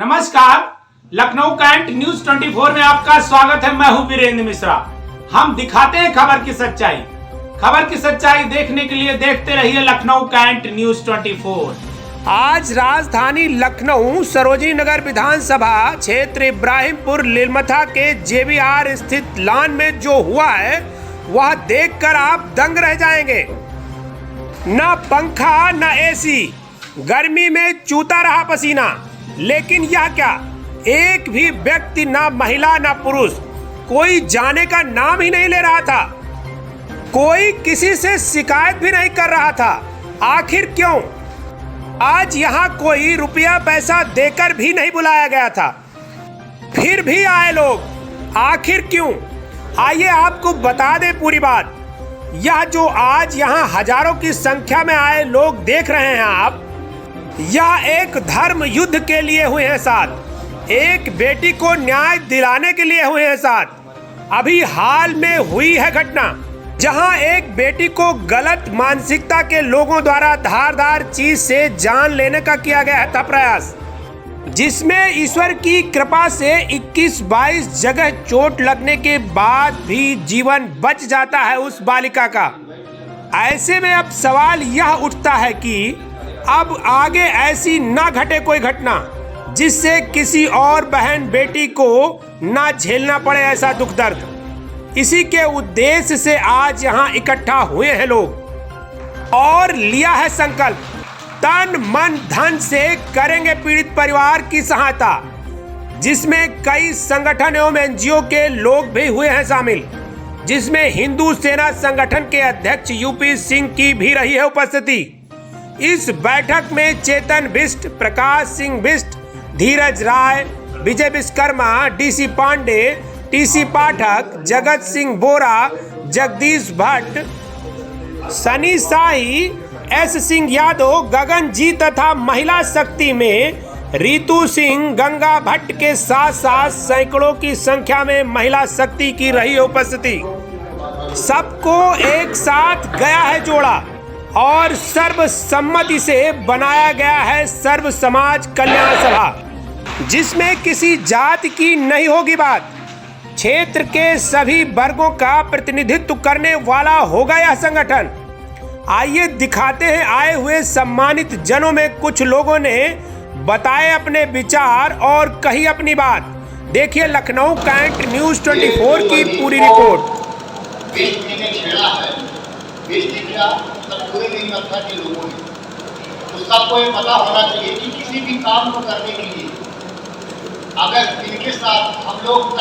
नमस्कार, Lucknow cantt news 24 में आपका स्वागत है। मैं हूं वीरेंद्र मिश्रा। हम दिखाते हैं खबर की सच्चाई। खबर की सच्चाई देखने के लिए देखते रहिए लखनऊ कैंट न्यूज 24। आज राजधानी लखनऊ सरोजिनी नगर विधानसभा क्षेत्र इब्राहिमपुर लीलमथा के जेबीआर स्थित लॉन में जो हुआ है वह देखकर आप दंग रह जाएंगे। न पंखा न एसी, गर्मी में चूता रहा पसीना। लेकिन यह क्या, एक भी व्यक्ति, ना महिला ना पुरुष, कोई जाने का नाम ही नहीं ले रहा था। कोई किसी से शिकायत भी नहीं कर रहा था। आखिर क्यों? आज यहाँ कोई रुपया पैसा देकर भी नहीं बुलाया गया था, फिर भी आए लोग। आखिर क्यों? आइए आपको बता दें पूरी बात। यह जो आज यहाँ हजारों की संख्या में आए लोग देख रहे हैं आप, यह एक धर्म युद्ध के लिए हुए हैं साथ, एक बेटी को न्याय दिलाने के लिए हुए हैं साथ। अभी हाल में हुई है घटना जहां एक बेटी को गलत मानसिकता के लोगों द्वारा धारदार चीज से जान लेने का किया गया था प्रयास, जिसमें ईश्वर की कृपा से 21-22 जगह चोट लगने के बाद भी जीवन बच जाता है उस बालिका का। ऐसे में अब सवाल यह उठता है कि अब आगे ऐसी ना घटे कोई घटना जिससे किसी और बहन बेटी को ना झेलना पड़े ऐसा दुख दर्द। इसी के उद्देश्य से आज यहाँ इकट्ठा हुए हैं लोग और लिया है संकल्प, तन मन धन से करेंगे पीड़ित परिवार की सहायता, जिसमें कई संगठन एवं एनजीओ के लोग भी हुए हैं शामिल, जिसमें हिंदू सेना संगठन के अध्यक्ष यूपी सिंह की भी रही है उपस्थिति। इस बैठक में चेतन बिष्ट, प्रकाश सिंह बिष्ट, धीरज राय, विजय विश्वकर्मा, डीसी पांडे, टीसी पाठक, जगत सिंह बोरा, जगदीश भट्ट, सनी साई, एस सिंह यादव, गगन जी तथा महिला शक्ति में रीतू सिंह, गंगा भट्ट के साथ साथ सैकड़ों की संख्या में महिला शक्ति की रही उपस्थिति। सबको एक साथ गया है जोड़ा और सर्वसम्मति से बनाया गया है सर्व समाज कल्याण सभा, जिसमें किसी जाति की नहीं होगी बात। क्षेत्र के सभी वर्गों का प्रतिनिधित्व करने वाला होगा यह संगठन। आइए दिखाते हैं आए हुए सम्मानित जनों में कुछ लोगों ने बताए अपने विचार और कही अपनी बात। देखिए लखनऊ कैंट न्यूज 24 की पूरी रिपोर्ट। पूरे लीलमथा के लोगों ने तो सबको ये पता होना चाहिए कि किसी भी काम को करने के लिए अगर इनके साथ हम लोग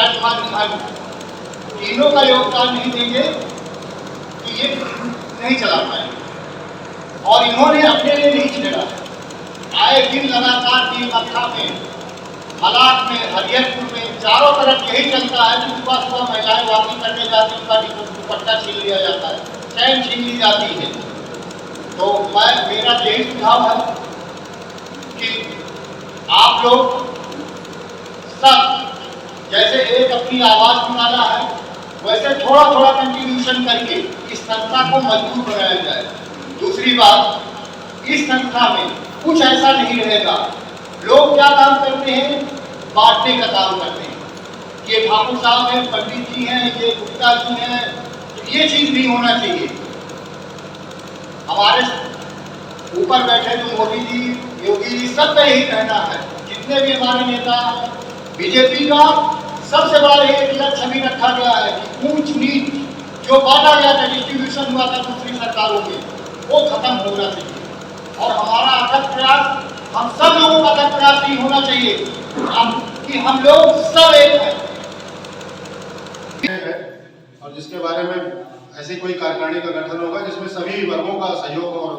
तीनों का योगदान नहीं देंगे तो ये नहीं चला पाएंगे। और इन्होंने अपने लिए नहीं छेड़ा, आए दिन लगातार लीलमथा में, हालात में, हरियरपुर में, चारों तरफ यही चलता है कि सुबह सुबह महिलाएं वॉकिंग करने जाती हैं, उनका दुपट्टा छीन लिया जाता है, चैन छीन ली जाती है। तो मेरा यही सुझाव है कि आप लोग सब जैसे एक अपनी आवाज निकाला है वैसे थोड़ा थोड़ा कंट्रीब्यूशन करके इस संस्था को मजबूत बनाया जाए। दूसरी बात, इस संस्था में कुछ ऐसा नहीं रहेगा, लोग क्या काम करते हैं, बांटने का काम करते हैं। ये ठाकुर साहब हैं, पंडित जी हैं, ये गुप्ता जी हैं, तो ये चीज नहीं होना चाहिए। हमारे ऊपर बैठे जो मोदी जी, योगी जी, सब का यही कहना है, जितने भी हमारे नेता, बीजेपी का सबसे बड़ा एक लक्ष्य भी रखा गया है कि ऊंच नीच जो बांटा गया था, डिस्ट्रीब्यूशन हुआ था दूसरी सरकारों में, वो खत्म होना चाहिए। और हमारा अथक प्रयास, हम सब लोगों का अथक प्रयास नहीं होना चाहिए कि हम लोग सब एक हैं। और जिसके बारे में ऐसी कोई कार्यकारिणी का गठन होगा जिसमें सभी वर्गों का सहयोग और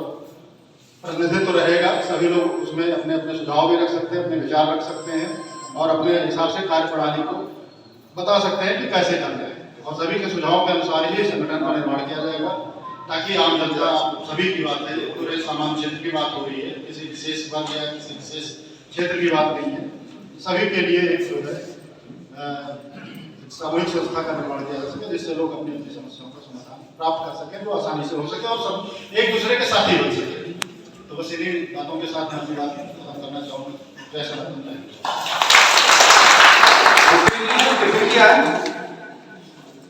प्रतिनिधित्व रहेगा। सभी लोग उसमें अपने अपने सुझाव भी रख सकते हैं, अपने विचार रख सकते हैं और अपने हिसाब से कार्य प्रणाली को बता सकते हैं कि कैसे करना है। और सभी के सुझाव के अनुसार ही संगठन का निर्माण किया जाएगा ताकि आम जनता, सभी की बात है, पूरे सामान्य क्षेत्र की बात हो रही है, किसी विशेष वर्ग या किसी विशेष क्षेत्र की बात नहीं है। सभी के लिए एक जो है सामूहिक संस्था का निर्माण किया जा सके, जिससे लोग अपनी अपनी समस्याओं का समाधान प्राप्त कर सकें, जो आसानी से हो सके और सब एक दूसरे के साथी बन सके। तो बस इन्हीं बातों के साथ मैं अपनी बात खत्म करना चाहूँगा। जय सनातन।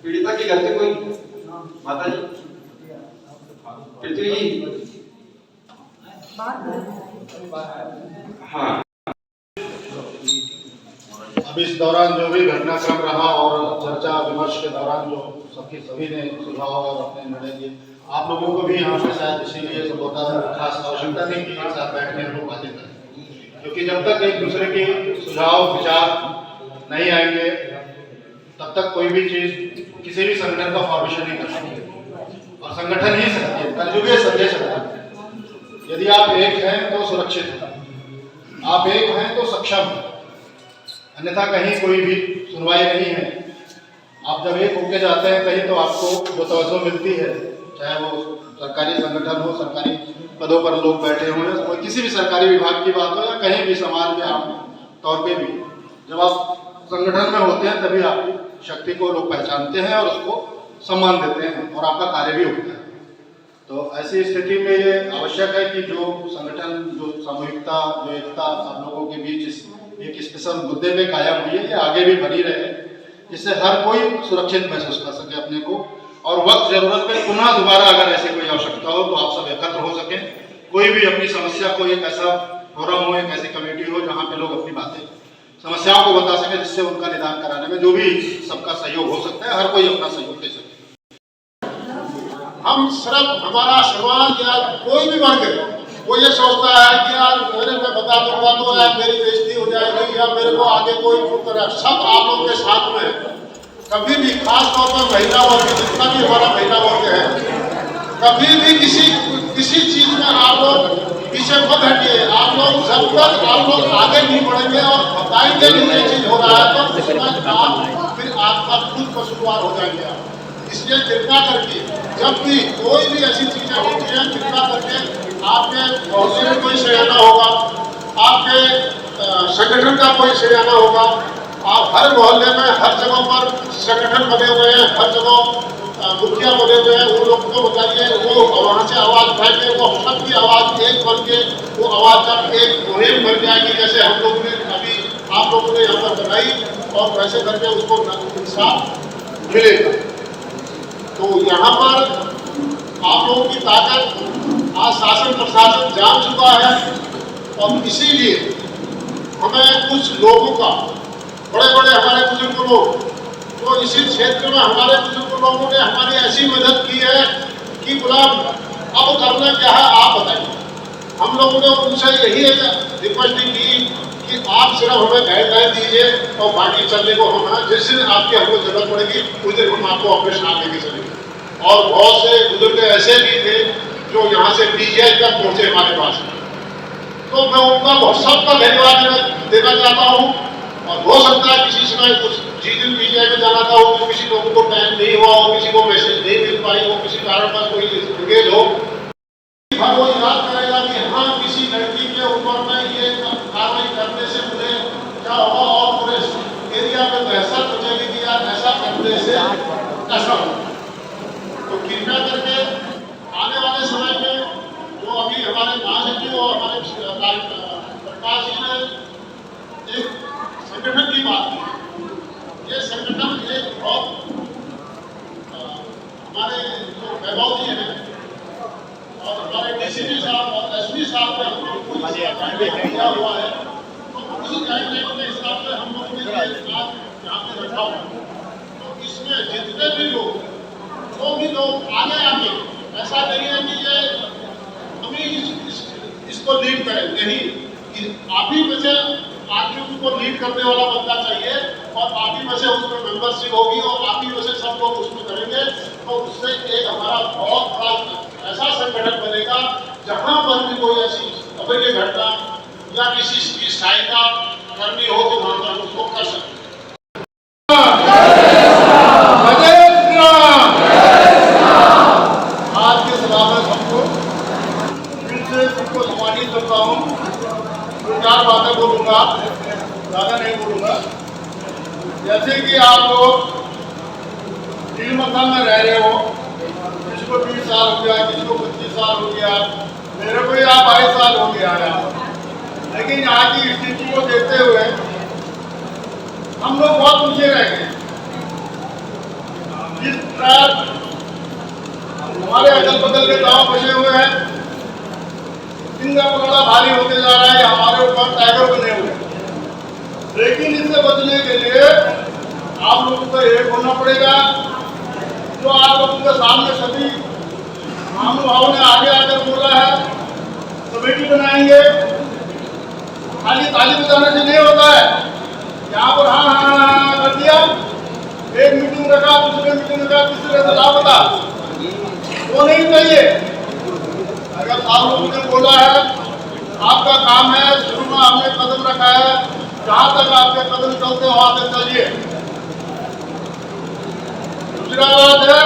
पीड़िता की गलती कोई माता जी पृथ्वी जी। हाँ, अब इस दौरान जो भी घटनाक्रम रहा और चर्चा विमर्श के दौरान जो सभी ने सुझाव और अपने निर्णय दिए, आप लोगों को भी यहाँ पे शायद इसीलिए सब होता है, खास आवश्यकता नहीं कि एक साथ बैठने हम लोग बातें करें, क्योंकि जब तक एक दूसरे के सुझाव विचार नहीं आएंगे तब तक कोई भी चीज किसी भी संगठन का फॉर्मेशन नहीं कर सकती और संगठन ही सकती है। कलयुगीय संदेश है, यदि आप एक हैं तो सुरक्षित हैं, आप एक हैं तो सक्षम हैं, अन्यथा कहीं कोई भी सुनवाई नहीं है। आप जब एक होके जाते हैं कहीं तो आपको जो तवज्जो मिलती है, चाहे वो सरकारी संगठन हो, सरकारी पदों पर लोग बैठे हों, कोई किसी भी सरकारी विभाग की बात हो या कहीं भी समाज में आम तौर पे भी, जब आप संगठन में होते हैं तभी आपकी शक्ति को लोग पहचानते हैं और उसको सम्मान देते हैं और आपका कार्य भी होता है। तो ऐसी स्थिति में ये आवश्यक है कि जो संगठन, जो सामूहिकता, जो एकता आप लोगों के बीच एक स्पेशल मुद्दे पे कायम हुई है, ये आगे भी बनी रहे, जिससे हर कोई सुरक्षित महसूस कर सके अपने को, और वक्त जरूरत पे पुनः दोबारा अगर ऐसी कोई आवश्यकता हो तो आप सब एकत्र हो सके, कोई भी अपनी समस्या को, एक ऐसा फोरम हो, एक ऐसी कमेटी हो जहाँ पे लोग अपनी बातें, समस्याओं को बता सके, जिससे उनका निदान कराने में जो भी सबका सहयोग हो सकता है, हर कोई अपना सहयोग दे सके। हम सिर्फ हमारा समाज या कोई भी वर्ग वो ये सोचता है कि यार मेरे में बता दूंगा तो यार मेरी बेइज्जती हो जाएगी या मेरे को आगे कोई तरह, सब आप लोगों के साथ में कभी भी, खास तौर पर महिला वर्ग, जितना भी हमारा महिला वर्ग है, कभी भी किसी चीज में आप लोग पीछे मत हटिए। आप लोग जब तक आप लोग आगे नहीं बढ़ेंगे और बताएंगे नहीं ये चीज हो रहा है तो उसमें आप फिर आपका खुद कसूरवार हो जाएंगे। इसलिए कृपा करके जब भी कोई भी ऐसी चीजें होती हैं, कृपा करके आपके मोहल्ले में कोई सयाना होगा, आपके संगठन का कोई सयाना होगा, आप हर मोहल्ले में हर जगह पर संगठन बने हुए हैं, हर जगह मुखिया बने हुए हैं, उन लोगों को बताइए, वो वहाँ से आवाज उठाएंगे, वो सबकी आवाज एक बन के, वो आवाज जब एक मुहिम बन जाएगी, जैसे हम लोग ने अभी आप लोगों ने यहाँ पर बनाई, और वैसे करके उसको इंसाफ मिलेगा। तो यहाँ पर आप लोगों की ताकत आज शासन प्रशासन जान चुका है, और इसीलिए हमें कुछ लोगों का, बड़े बड़े हमारे बुजुर्ग लोग, तो इसी क्षेत्र में हमारे बुजुर्ग लोगों ने हमारी ऐसी मदद की है कि गुलाम अब करना क्या है आप बताइए। हम लोगों ने उनसे यही रिक्वेस्ट की कि आप सिर्फ हमें गाइडलाइन दीजिए और बाकी चलने को हम, जिस दिन आपकी हमको जरूरत पड़ेगी उस दिन हम आपको अपने साथ लेके चलेंगे। और बहुत से बुजुर्ग ऐसे भी थे जो यहाँ से पीजीआई तक पहुंचे हमारे पास, तो मैं उनका बहुत सबका धन्यवाद देना चाहता हूँ। और हो सकता है किसी समय कुछ जिस दिन पीजीआई में जाना था वो किसी लोगों को टाइम नहीं हुआ हो, किसी को मैसेज नहीं मिल पाई हो, किसी कारण पर कोई इंगेज हो, वो याद करेगा कि हाँ किसी लड़की के ऊपर में ये कार्रवाई करने से मुझे क्या होगा, और पूरे एरिया में दहशत मचेगी कि यार ऐसा करने से ऐसा हो। तो कृपया करके आने वाले समय में जो अभी हमारे महासचिव और हमारे प्रकाश जी ने एक संगठन की बात की, ये संगठन एक बहुत हमारे जो वैभव जी हैं और हमारे डीसीपी साहब और एसपी साहब ने हम लोग को दिया हुआ है, तो उसी गाइडलाइन के हिसाब से हम लोग ने यहाँ पे रखा हुआ है। तो इसमें जितने भी लोग, जो भी लोग आगे आके, ऐसा नहीं है कि ये हम ही इसको लीड करें, नहीं, आप ही में से आगे उसको लीड करने वाला बंदा चाहिए, और आप ही में से उसमें मेंबरशिप होगी और आप ही में से सब लोग उसमें करेंगे, तो उससे एक हमारा बहुत बड़ा ऐसा संगठन बनेगा जहां पर भी कोई ऐसी अप्रिय घटना या किसी की सहायता करनी हो तो वहां पर उसको कर सकते। आज के सभा में सबको फिर से सबको सम्मानित करता हूँ। दो चार बातें बोलूँगा, ज़्यादा नहीं बोलूँगा। जैसे कि आप लोग दिल मकान में रह रहे हो, किसी को 20 साल हो गया, किसी को 25 साल हो गया, मेरे को यहाँ 22 साल हो गया है। लेकिन यहाँ की स्थिति को देखते हुए हम लोग बहुत पीछे रह गए। जिस प्रकार हमारे अगल बगल के गांव बसे हुए हैं, इनका पलड़ा भारी होते जा रहा है, हमारे ऊपर टाइगर बने हुए हैं। लेकिन इससे बचने के लिए आप लोगों को एक होना पड़ेगा। जो आप लोगों के सामने सभी महानुभावों ने आगे आकर बोला है, कमेटी बनाएंगे। खाली ताली बजाने से नहीं होता है। यहाँ पर हाँ हाँ हाँ कर दिया, एक मीटिंग रखा, दूसरे मीटिंग रखा, तीसरे से लापता, वो नहीं चाहिए। अगर आप लोगों ने बोला है, आपका काम है, शुरू में आपने कदम रखा है, जहाँ तक आपके कदम चलते वहां तक चलिए। दूसरा बात है,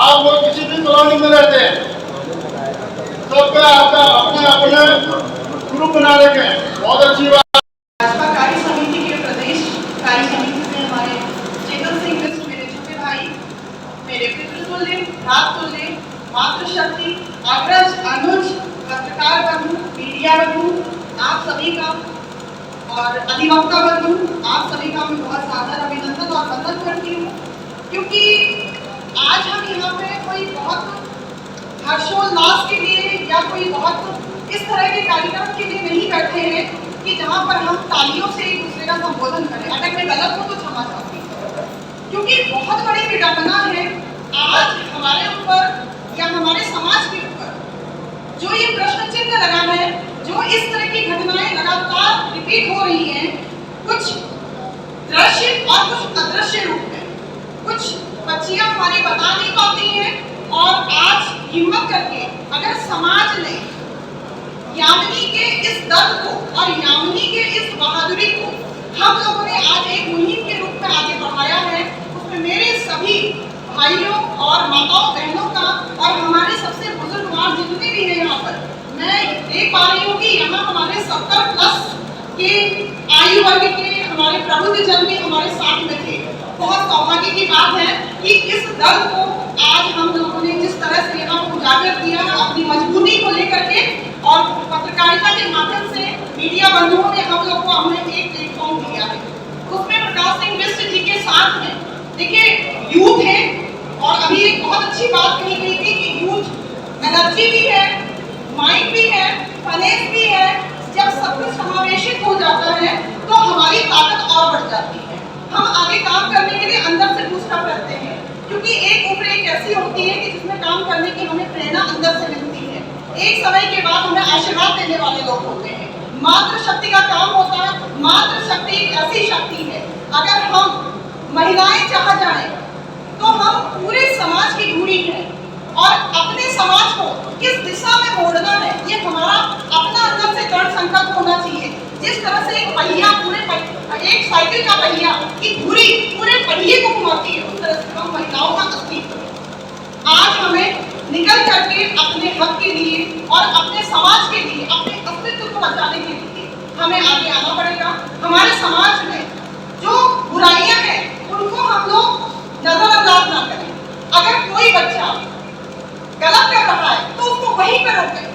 आप लोग किसी भी कॉलोनी में रहते हैं, सबका आपका अपने अपने ग्रुप बना रखे हैं, बहुत अच्छी बात। भाजपा कार्य समिति के प्रदेश कार्य समिति से हमारे चेतन सिंह बिष्ट, मेरे छोटे भाई, मेरे पितृतुल्य, भ्रातृतुल्य, मातृशक्ति, अग्रज, अनुज, पत्रकार बंधु, मीडिया बंधु, आप सभी का और अधिवक्ता बंधु, आप सभी का मैं बहुत सादर अभिनंदन और वंदन करती हूँ। क्योंकि आज हम यहाँ पे कोई बहुत हर्षोल्लास के लिए या कोई बहुत इस तरह के कार्यक्रम के लिए नहीं बैठे हैं कि जहाँ पर हम तालियों से एक दूसरे का संबोधन करें। अगर मैं गलत हूँ तो क्षमा चाहती हूँ, क्योंकि बहुत बड़ी विडंबना है आज हमारे ऊपर या हमारे समाज के ऊपर जो ये प्रश्न चिन्ह लगा है, जो इस तरह की घटनाएं लगातार रिपीट हो रही हैं, कुछ दृश्य और कुछ अदृश्य रूप में। कुछ बच्चियां हमारी बता नहीं पाती हैं, और आज हिम्मत करके अगर समाज ने यामिनी के इस दर्द को और यामिनी के इस बहादुरी को हम लोगों ने आज एक मुहिम के रूप में आगे बढ़ाया है, उसमें मेरे सभी भाइयों और माताओं बहनों का और हमारे सबसे बुजुर्ग जितने भी हैं यहाँ पर, मैं देख पा रही हूँ कि यहाँ हमारे 70+ के आयु वर्ग के हमारे प्रबुद्ध जन भी हमारे साथ में थे। बहुत सौभाग्य की बात है कि इस दर्द को आज हम लोगों ने जिस तरह से यहाँ उजागर किया अपनी मजबूती को लेकर के, और पत्रकारिता के माध्यम से मीडिया बंधुओं ने हम लोग को हमने एक प्लेटफॉर्म दिया है। उसमें प्रकाश सिंह बिष्ट जी के साथ में देखिए यूथ है, और अभी एक बहुत अच्छी बात कही गई थी कि यूथ एनर्जी भी है, माइंड भी है, फाइनेंस भी है। जब सब कुछ समावेशित हो जाता है तो हमारी ताकत और बढ़ जाती है, हम आगे काम करने के लिए अंदर से बूस्टअप रहते हैं। क्योंकि एक उम्र एक ऐसी होती है कि जिसमें काम करने की हमें प्रेरणा अंदर से मिलती है। एक समय के बाद हमें आशीर्वाद देने वाले लोग होते हैं। मातृशक्ति का काम होता है। मातृशक्ति एक ऐसी शक्ति है, अगर हम महिलाएं चाह जाएं तो हम पूरे समाज की धुरी है, और अपने समाज को किस दिशा में मोड़ना है ये हमारा अपना अंदर से दृढ़ संकल्प होना चाहिए। जिस तरह से एक पहिया एक साइकिल का पहिया की धुरी पूरे पहिए को घुमाती है, उस तरह से हम महिलाओं का अस्तित्व आज हमें निकल करके अपने हक के लिए और अपने समाज के लिए, अपने अस्तित्व को बचाने के लिए हमें आगे आना पड़ेगा। हमारे समाज में जो बुराइयां हैं उनको हम लोग नजरअंदाज ना करें। अगर कोई बच्चा गलत कर रहा है तो उसको वहीं पर रोकें,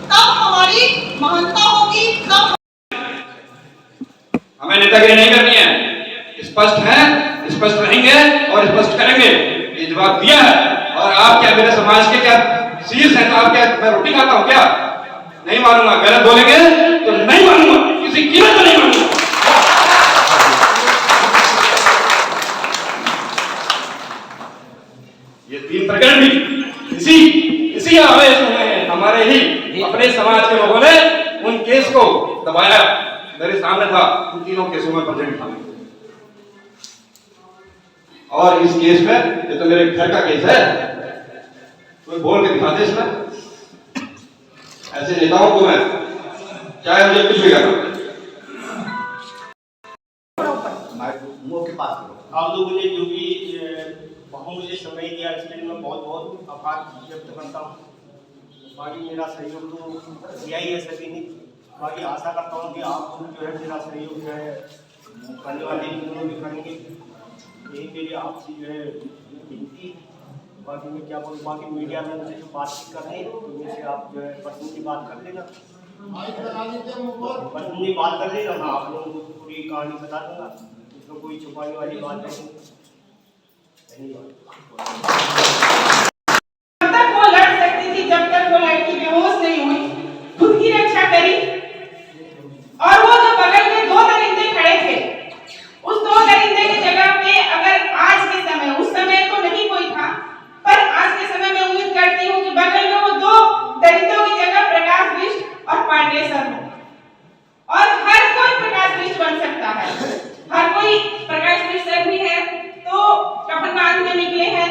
तब हमारी महानता होगी। तब हमें नेतागिरी नहीं करनी है, स्पष्ट है, स्पष्ट रहेंगे और स्पष्ट करेंगे। ये जवाब दिया है। और आप क्या मेरे समाज के क्या शीर्ष है, तो आप क्या मैं रोटी खाता हूँ क्या? नहीं मानूंगा। गलत बोलेंगे तो नहीं मानूंगा, किसी कीमत पर नहीं मानूंगा। ये 3 प्रकरण भी इसी आवेश में हमारे ही अपने समाज के लोगों ने उन केस को दबाया। मेरे सामने था, उन 3 केसों में प्रेजेंट था। और इस केस में ये तो मेरे घर का केस है, कोई बोल के दिखाते इसमें। ऐसे नेताओं को मैं चाहे मुझे कुछ भी करना। मुंह के पास आप लोगों ने जो भी बहुमूल्य समय दिया इसके लिए मैं बहुत बहुत आभार व्यक्त करता हूँ। बाकी मेरा सहयोग तो दिया ही है सभी ने। बाकी आशा करता हूँ कि आप लोग जो है मेरा सहयोग जो है करने वाले दिनों में करेंगे। यही मेरी आपसे जो है विनती है। बाकी मैं क्या बोलूँ, बाकी मीडिया में मुझे जो बातचीत करनी है तो मुझसे आप जो है पर्सनली बात कर लेना। माइक लगा लीजिए मुंह पर। बस मुझे बात कर लेना, मैं आप लोगों को पूरी कहानी बता दूंगा, इसमें कोई छुपाने वाली बात नहीं। जब तक वो लड़ सकती थी, जब तक वो लड़की बेहोश नहीं हुई, खुद की रक्षा करी। और वो जो बगल में 2 दरिंदे खड़े थे, उस 2 दरिंदे की जगह पे अगर आज के समय, उस समय तो नहीं कोई था, पर आज के समय में उम्मीद करती हूँ कि बगल में वो 2 दरिंदों की जगह प्रकाश बिष्ट और पांडे सर हो। और हर कोई प्रकाश बिष्ट बन सकता है, हर कोई प्रकाश बिष्ट सर भी है तो कफन बांध में निकले हैं।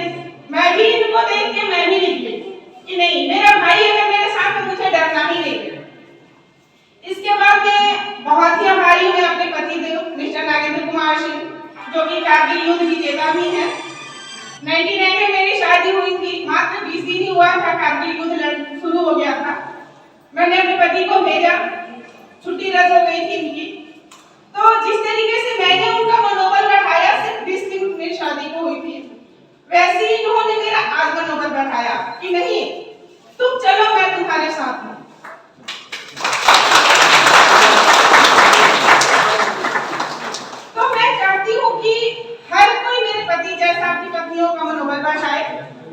मैं भी इनको देख के मैं भी निकली कि नहीं, मेरा भाई अगर मेरे साथ है मुझे डरना ही नहीं। इसके बाद मैं बहुत ही आभारी हूँ अपने पति देव मिस्टर नागेंद्र कुमार सिंह, जो कि कारगिल युद्ध विजेता भी हैं। 99 में मेरी शादी हुई थी, मात्र 20 दिन ही हुआ था, कारगिल युद्ध शुरू हो गया था। मैंने अपने पति को भेजा, छुट्टी रद्द हो गई थी इनकी। तो जिस तरीके से मैंने उनका मनोबल बढ़ाया, सिर्फ 20 दिन मेरी शादी को हुई थी, वैसे ही इन्होंने मेरा आज मनोबल बढ़ाया कि नहीं तुम चलो, मैं तुम्हारे साथ हूँ। तो मैं चाहती हूँ कि हर कोई मेरे पति जैसा अपनी पत्नियों का मनोबल बढ़ाए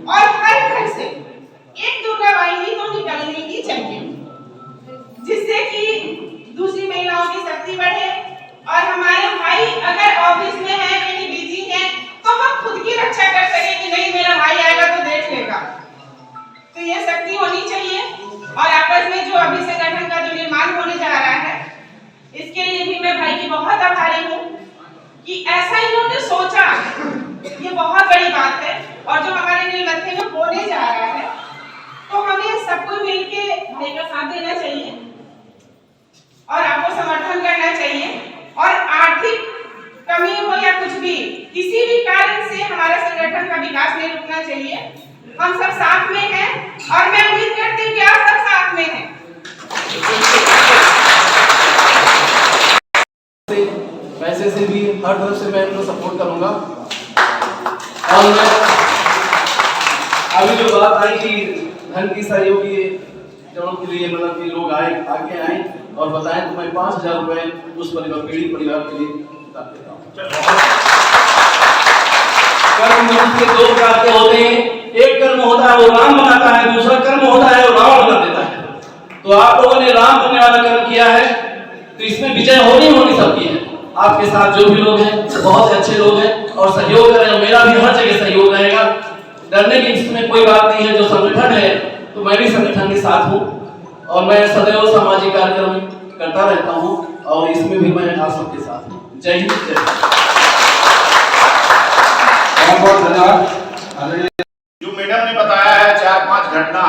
और हर घर से एक दुर्गा वाहिनी तो निकलने ही चाहिए, जिससे कि दूसरी महिलाओं की शक्ति बढ़े। और हमारे भाई अगर ऑफिस में है, कहीं बिजी है, तो हम खुद की रक्षा कर सके कि नहीं मेरा भाई आएगा तो देख लेगा। तो ये शक्ति होनी चाहिए। और आपस में जो अभी संगठन का जो निर्माण होने जा रहा है, इसके लिए भी मैं भाई की बहुत आभारी हूँ कि ऐसा इन्होंने सोचा, ये बहुत बड़ी बात है। और जो हमारे नीलमत्थे में होने जा रहा है, तो हमें सबको मिलके भाई का साथ देना चाहिए और आपको समर्थन करना चाहिए। और आर्थिक कमी हो या कुछ भी, किसी भी कारण से हमारा संगठन का विकास नहीं रुकना चाहिए। हम सब साथ में हैं और मैं उम्मीद करती हूँ कि आप सब साथ में हैं। पैसे से भी हर तरफ से मैं इनको सपोर्ट करूंगा। और मैं अभी जो बात आई कि धन की सहयोगी के लिए, मतलब कि लोग आए आगे आए और बताएं, तो मैं 5000 रुपए उस पीड़ित परिवार के लिए देता हूँ। कर्म मनुष्य के 2 प्रकार के होते हैं, एक कर्म होता है वो राम बनाता है, दूसरा कर्म होता है वो रावण बना देता है। तो आप लोगों ने राम बनने वाला कर्म किया है, तो इसमें विजय होनी सबकी है। आपके साथ जो भी लोग हैं बहुत अच्छे लोग हैं और सहयोग कर रहे हैं, मेरा भी हर जगह सहयोग रहेगा। डरने की इसमें कोई बात नहीं है। जो संगठन है तो मैं भी संगठन के साथ हूँ और मैं सदैव सामाजिक कार्यक्रम करता रहता हूँ और इसमें भी मैं आप सबके साथ हूँ। जय हिंद, जय बहुत धन्यवाद। जो मैडम ने बताया है 4-5 घटना,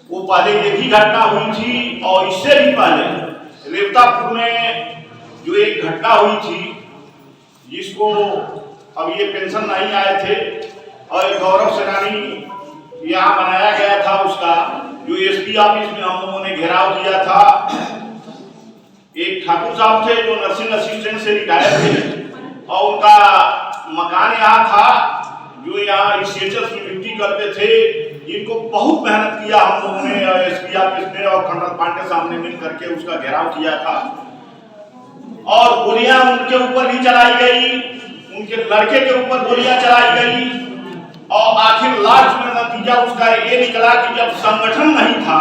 वो पहले एक ही घटना हुई थी और इससे भी पहले रेवतापुर में जो एक घटना हुई थी, जिसको अब ये पेंशन नहीं आए थे और एक गौरव सेनानी यहाँ बनाया गया था, उसका जो एसपी ऑफिस में हम लोगों ने घेराव किया था। एक ठाकुर साहब थे जो नर्सिंग असिस्टेंट से रिटायर थे और उनका मकान यहाँ था, जो यहाँ स्टेचस में ड्यूटी करते थे। इनको बहुत मेहनत किया हम लोगों ने, एसपी ऑफिस में और कर्नल पांडे साहब ने मिल करके उसका घेराव किया था और गोलियां उनके ऊपर भी चलाई गई, उनके लड़के के ऊपर गोलियां चलाई गई और आखिर लास्ट में नतीजा उसका ये निकला कि जब संगठन नहीं था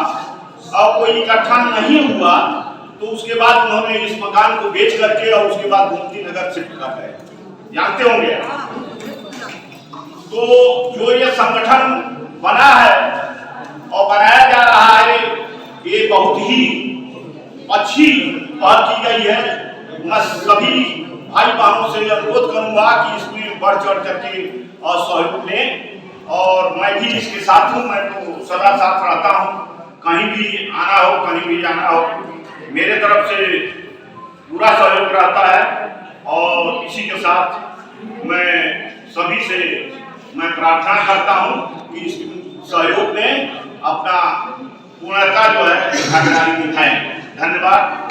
और कोई इकट्ठा नहीं हुआ, तो उसके बाद उन्होंने इस मकान को बेच करके और उसके बाद गोमती नगर शिफ्ट कर गए, जानते होंगे। तो जो ये संगठन बना है और बनाया जा रहा है, ये बहुत ही अच्छी बात की गई है। मैं सभी भाई बहनों से अनुरोध करूंगा कि इसमें बढ़ चढ़ करके और सहयोग लें और मैं भी इसके साथ हूँ। मैं तो सदा साथ रहता हूँ, कहीं भी आना हो, कहीं भी जाना हो, मेरे तरफ से पूरा सहयोग रहता है। और इसी के साथ मैं सभी से मैं प्रार्थना करता हूँ कि इस सहयोग में अपना पूर्णता जो है भागीदारी दिखाएं। धन्यवाद।